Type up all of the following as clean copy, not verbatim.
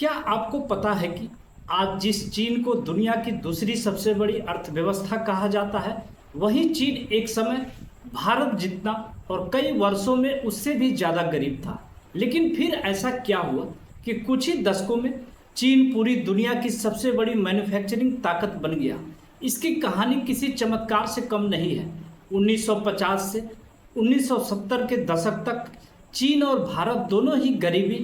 क्या आपको पता है कि आज जिस चीन को दुनिया की दूसरी सबसे बड़ी अर्थव्यवस्था कहा जाता है, वही चीन एक समय भारत जितना और कई वर्षों में उससे भी ज़्यादा गरीब था। लेकिन फिर ऐसा क्या हुआ कि कुछ ही दशकों में चीन पूरी दुनिया की सबसे बड़ी मैन्युफैक्चरिंग ताकत बन गया। इसकी कहानी किसी चमत्कार से कम नहीं है। 1950 से 1970 के दशक तक चीन और भारत दोनों ही गरीबी,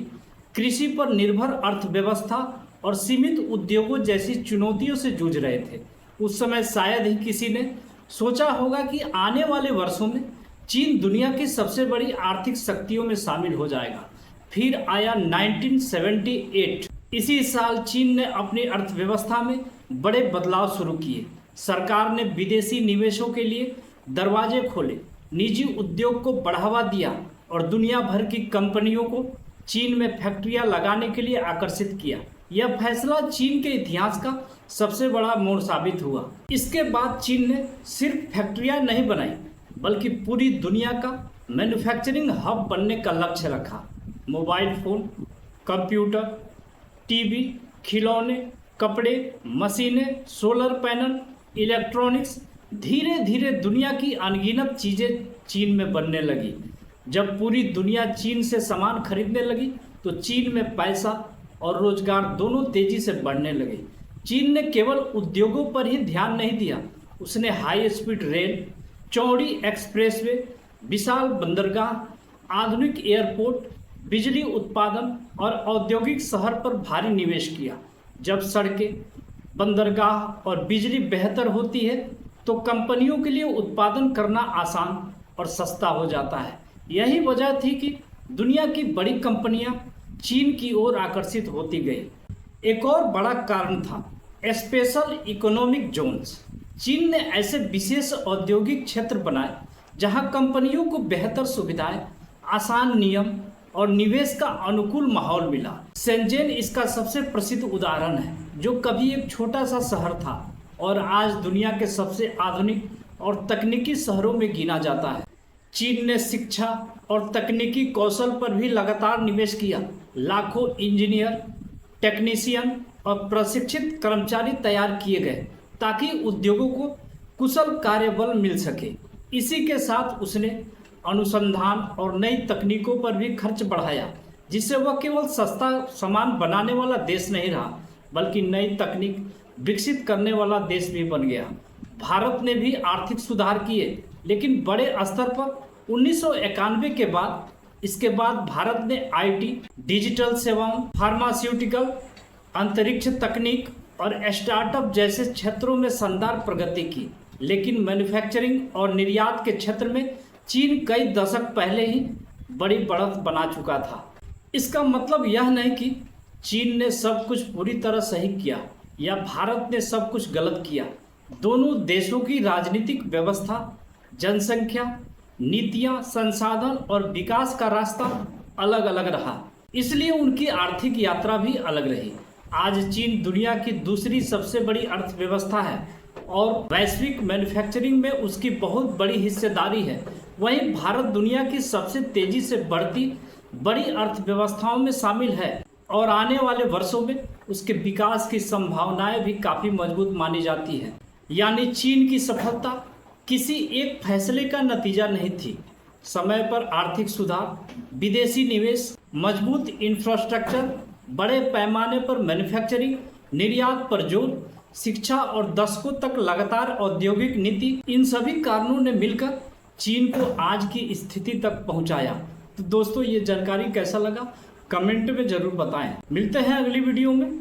कृषि पर निर्भर अर्थव्यवस्था और सीमित उद्योगों जैसी चुनौतियों से जूझ रहे थे। उस समय शायद ही किसी ने सोचा होगा कि आने वाले वर्षों में चीन दुनिया की सबसे बड़ी आर्थिक शक्तियों में शामिल हो जाएगा। फिर आया 1978। इसी साल चीन ने अपनी अर्थव्यवस्था में बड़े बदलाव शुरू किए। सरकार ने विदेशी निवेशों के लिए दरवाजे खोले, निजी उद्योग को बढ़ावा दिया और दुनिया भर की कंपनियों को चीन में फैक्ट्रियां लगाने के लिए आकर्षित किया। यह फैसला चीन के इतिहास का सबसे बड़ा मोड़ साबित हुआ। इसके बाद चीन ने सिर्फ फैक्ट्रियां नहीं बनाई, बल्कि पूरी दुनिया का मैन्युफैक्चरिंग हब बनने का लक्ष्य रखा। मोबाइल फ़ोन, कंप्यूटर, टीवी, खिलौने, कपड़े, मशीनें, सोलर पैनल, इलेक्ट्रॉनिक्स, धीरे धीरे दुनिया की अनगिनत चीज़ें चीन में बनने लगी। जब पूरी दुनिया चीन से सामान खरीदने लगी तो चीन में पैसा और रोजगार दोनों तेजी से बढ़ने लगे। चीन ने केवल उद्योगों पर ही ध्यान नहीं दिया, उसने हाई स्पीड रेल, चौड़ी एक्सप्रेसवे, विशाल बंदरगाह, आधुनिक एयरपोर्ट, बिजली उत्पादन और औद्योगिक शहर पर भारी निवेश किया। जब सड़कें, बंदरगाह और बिजली बेहतर होती है तो कंपनियों के लिए उत्पादन करना आसान और सस्ता हो जाता है। यही वजह थी कि दुनिया की बड़ी कंपनियां चीन की ओर आकर्षित होती गई। एक और बड़ा कारण था स्पेशल इकोनॉमिक जोन्स। चीन ने ऐसे विशेष औद्योगिक क्षेत्र बनाए जहां कंपनियों को बेहतर सुविधाएं, आसान नियम और निवेश का अनुकूल माहौल मिला। शेंज़ेन इसका सबसे प्रसिद्ध उदाहरण है, जो कभी एक छोटा सा शहर था और आज दुनिया के सबसे आधुनिक और तकनीकी शहरों में गिना जाता है। चीन ने शिक्षा और तकनीकी कौशल पर भी लगातार निवेश किया। लाखों इंजीनियर, टेक्नीशियन और प्रशिक्षित कर्मचारी तैयार किए गए ताकि उद्योगों को कुशल कार्यबल मिल सके। इसी के साथ उसने अनुसंधान और नई तकनीकों पर भी खर्च बढ़ाया, जिससे वह केवल सस्ता सामान बनाने वाला देश नहीं रहा, बल्कि नई तकनीक विकसित करने वाला देश भी बन गया। भारत ने भी आर्थिक सुधार किए, लेकिन बड़े स्तर पर। 1991 के बाद इसके बाद भारत ने आईटी, डिजिटल सेवाओं, फार्मास्यूटिकल, अंतरिक्ष तकनीक और स्टार्टअप जैसे क्षेत्रों में शानदार प्रगति की। लेकिन मैन्युफैक्चरिंग और निर्यात के क्षेत्र में चीन कई दशक पहले ही बड़ी बढ़त बना चुका था। इसका मतलब यह नहीं कि चीन ने सब कुछ पूरी तरह सही किया या भारत ने सब कुछ गलत किया। दोनों देशों की राजनीतिक व्यवस्था, जनसंख्या, नीतियां, संसाधन और विकास का रास्ता अलग अलग रहा, इसलिए उनकी आर्थिक यात्रा भी अलग रही। आज चीन दुनिया की दूसरी सबसे बड़ी अर्थव्यवस्था है और वैश्विक मैन्युफैक्चरिंग में उसकी बहुत बड़ी हिस्सेदारी है। वहीं भारत दुनिया की सबसे तेजी से बढ़ती बड़ी अर्थव्यवस्थाओं में शामिल है और आने वाले वर्षों में उसके विकास की संभावनाएं भी काफ़ी मजबूत मानी जाती है। यानी चीन की सफलता किसी एक फैसले का नतीजा नहीं थी। समय पर आर्थिक सुधार, विदेशी निवेश, मजबूत इंफ्रास्ट्रक्चर, बड़े पैमाने पर मैन्युफैक्चरिंग, निर्यात पर जोर, शिक्षा और दशकों तक लगातार औद्योगिक नीति, इन सभी कारणों ने मिलकर चीन को आज की स्थिति तक पहुंचाया। तो दोस्तों, ये जानकारी कैसा लगा कमेंट में ज़रूर बताएं। मिलते हैं अगली वीडियो में।